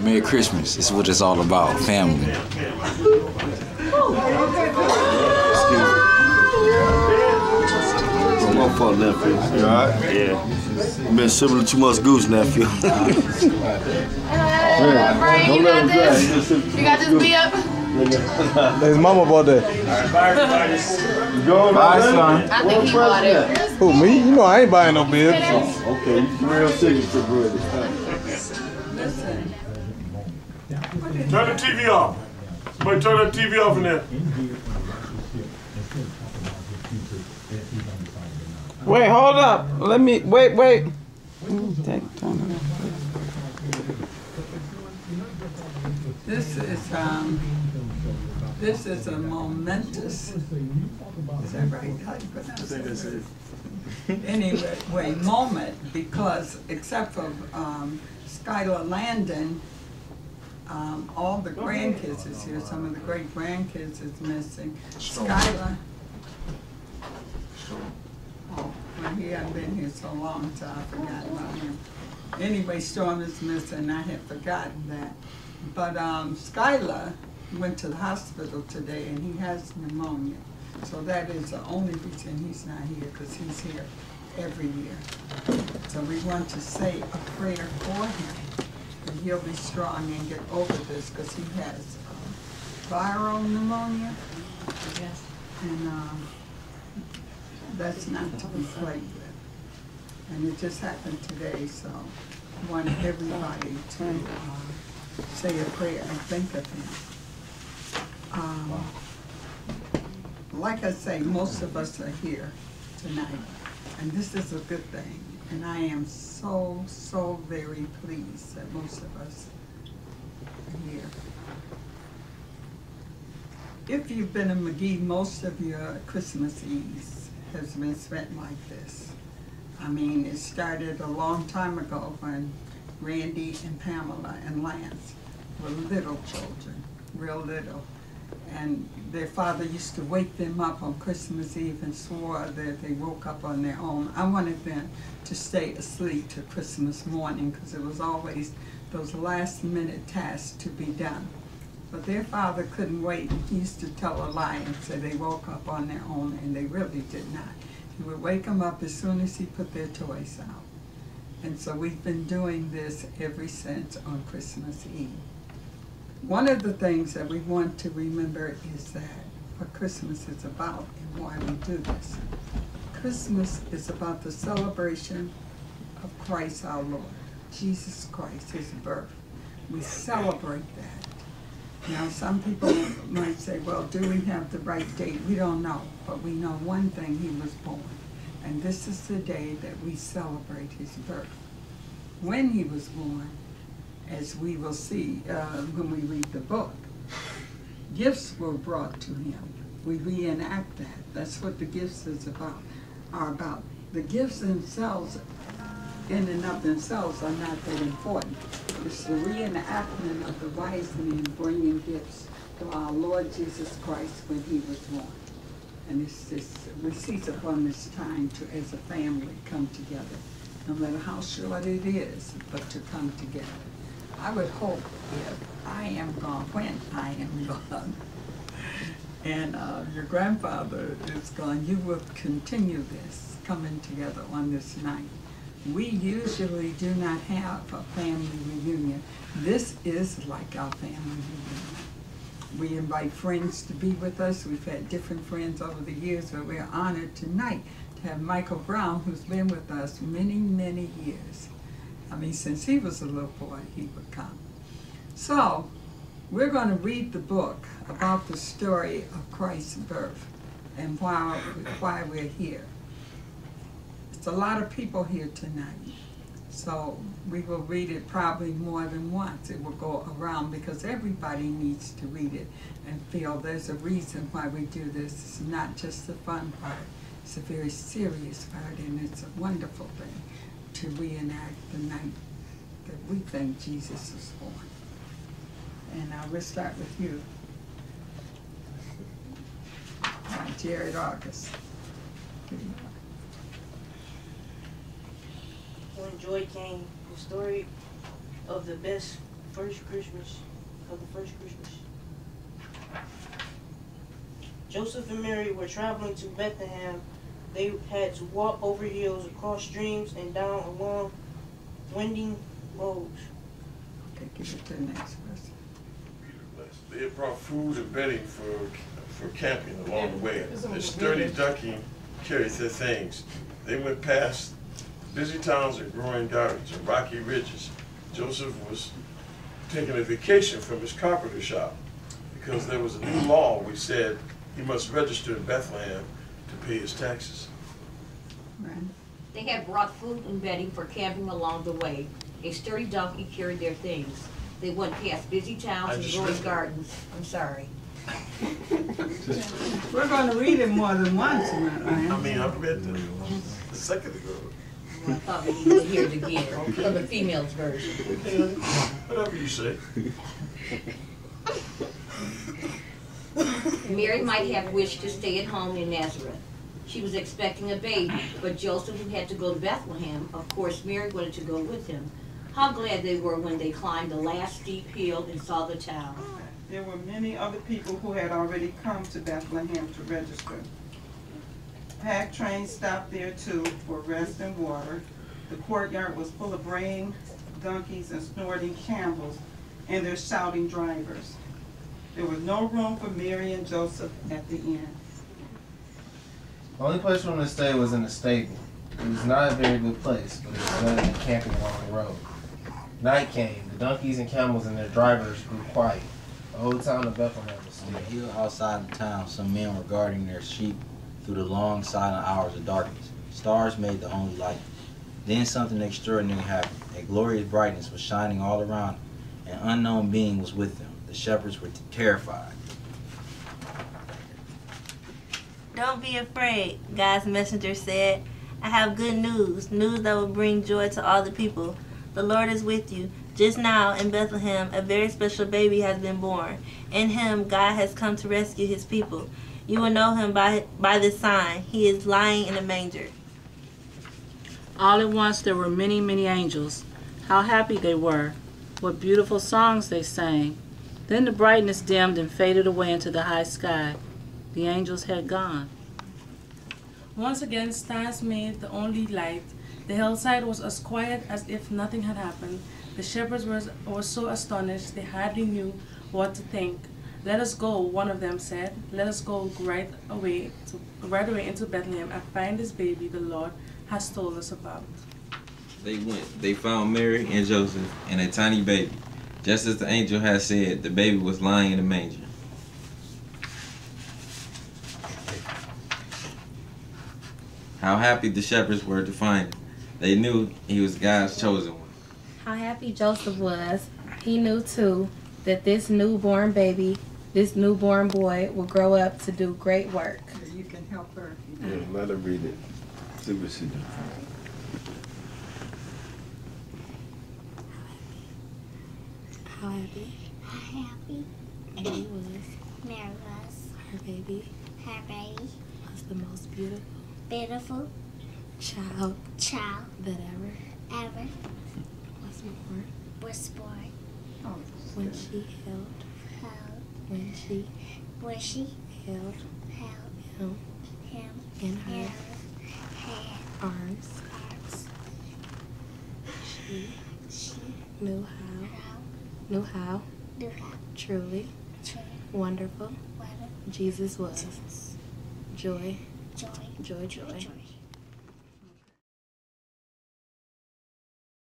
Merry Christmas. This is what it's all about, family. My fault, nephew. You alright? Yeah. You been similar to much goose, nephew. Brian, you got this? You got this beat up? His mama bought that. Bye, I son. think he bought it. Who, me? You know I ain't buying no bibs. Okay, real signature, brother. Turn the TV off. Somebody turn that TV off in there. Wait, hold up. Let me, wait. This is a momentous, is that right? How do you pronounce it? Anyway, moment, because except for Skylar Landon, all the grandkids is here. Some of the great grandkids is missing. Skylar. Oh, well, he hadn't been here so long, so I forgot about him. Anyway, Storm is missing. I had forgotten that. But Skylar went to the hospital today, and he has pneumonia. So that is the only reason he's not here, because he's here every year. So we want to say a prayer for him, and he'll be strong and get over this, because he has viral pneumonia. Yes. And that's not to be played with. And it just happened today, so I want everybody to say a prayer and think of him. Like I say, most of us are here tonight, and this is a good thing. And I am so, so very pleased that most of us are here. If you've been in McGee, most of your Christmas Eves has been spent like this. I mean, it started a long time ago when Randy and Pamela and Lance were little children, real little. And their father used to wake them up on Christmas Eve and swore that they woke up on their own. I wanted them to stay asleep till Christmas morning, because it was always those last minute tasks to be done. But their father couldn't wait. He used to tell a lie and say they woke up on their own, and they really did not. He would wake them up as soon as he put their toys out. And so we've been doing this ever since on Christmas Eve. One of the things that we want to remember is that what Christmas is about and why we do this. Christmas is about the celebration of Christ our Lord, Jesus Christ, his birth. We celebrate that. Now some people might say, well, do we have the right date? We don't know, but we know one thing, he was born. And this is the day that we celebrate his birth. When he was born, as we will see when we read the book, gifts were brought to him. We reenact that. That's what the gifts are about. The gifts themselves, in and of themselves, are not that important. It's the reenactment of the wise men bringing gifts to our Lord Jesus Christ when he was born. And it's this, we seize upon this time to, as a family, come together, no matter how short it is, but to come together. I would hope if I am gone, when I am gone, and your grandfather is gone, you will continue this, coming together on this night. We usually do not have a family reunion. This is like our family reunion. We invite friends to be with us. We've had different friends over the years, but we're honored tonight to have Michael Brown, who's been with us many, many years. I mean, since he was a little boy, he would come. So, we're going to read the book about the story of Christ's birth and why we're here. It's a lot of people here tonight, so we will read it probably more than once. It will go around because everybody needs to read it and feel there's a reason why we do this. It's not just the fun part. It's a very serious part, and it's a wonderful thing to reenact the night that we think Jesus was born. And we'll start with you. Jared August. When joy came The story of the first Christmas. Joseph and Mary were traveling to Bethlehem. They had to walk over hills, across streams, and down along winding roads. Okay, give it to the next person. They had brought food and bedding for camping along the way. The sturdy donkey carried their things. They went past busy towns and growing gardens and rocky ridges. Joseph was taking a vacation from his carpenter shop because there was a new law which said he must register in Bethlehem to pay his taxes. Right. They had brought food and bedding for camping along the way. A sturdy donkey carried their things. They went past busy towns and growing gardens. I'm sorry. We're going to read it more than once, Ryan. I mean, I read the second ago. Well, I thought we needed to hear it again, for the female's version. Okay, whatever you say. Mary might have wished to stay at home in Nazareth. She was expecting a baby, but Joseph, who had to go to Bethlehem, of course Mary wanted to go with him. How glad they were when they climbed the last steep hill and saw the town. There were many other people who had already come to Bethlehem to register. Pack trains stopped there too for rest and water. The courtyard was full of braying donkeys and snorting camels and their shouting drivers. There was no room for Mary and Joseph at the inn. The only place for them to stay was in the stable. It was not a very good place, but it was better than camping along the road. Night came. The donkeys and camels and their drivers grew quiet. The whole town of Bethlehem was still. On the hill outside the town, some men were guarding their sheep through the long silent hours of darkness. Stars made the only light. Then something extraordinary happened. A glorious brightness was shining all around them. An unknown being was with them. The shepherds were terrified. Don't be afraid, God's messenger said. I have good news, news that will bring joy to all the people. The Lord is with you. Just now in Bethlehem, a very special baby has been born. In him, God has come to rescue his people. You will know him by this sign. He is lying in a manger. All at once there were many, many angels. How happy they were. What beautiful songs they sang. Then the brightness dimmed and faded away into the high sky. The angels had gone. Once again, stars made the only light. The hillside was as quiet as if nothing had happened. The shepherds were so astonished they hardly knew what to think. Let us go, one of them said. Let us go right away into Bethlehem and find this baby the Lord has told us about. They went. They found Mary and Joseph and a tiny baby. Just as the angel had said, the baby was lying in a manger. How happy the shepherds were to find him. They knew he was God's chosen one. How happy Joseph was. He knew too that this newborn baby, this newborn boy, will grow up to do great work. You can help her. Yeah, let her read it. See what she does. How happy? How happy? Mary was. Mary was. Her baby. Her baby. Was the most beautiful. Beautiful. Child. That ever. Ever. Was born. Oh, when she held. When she held. Him. In her. Arms. She knew how. Truly. Wonderful. Jesus was. Joy. Joy.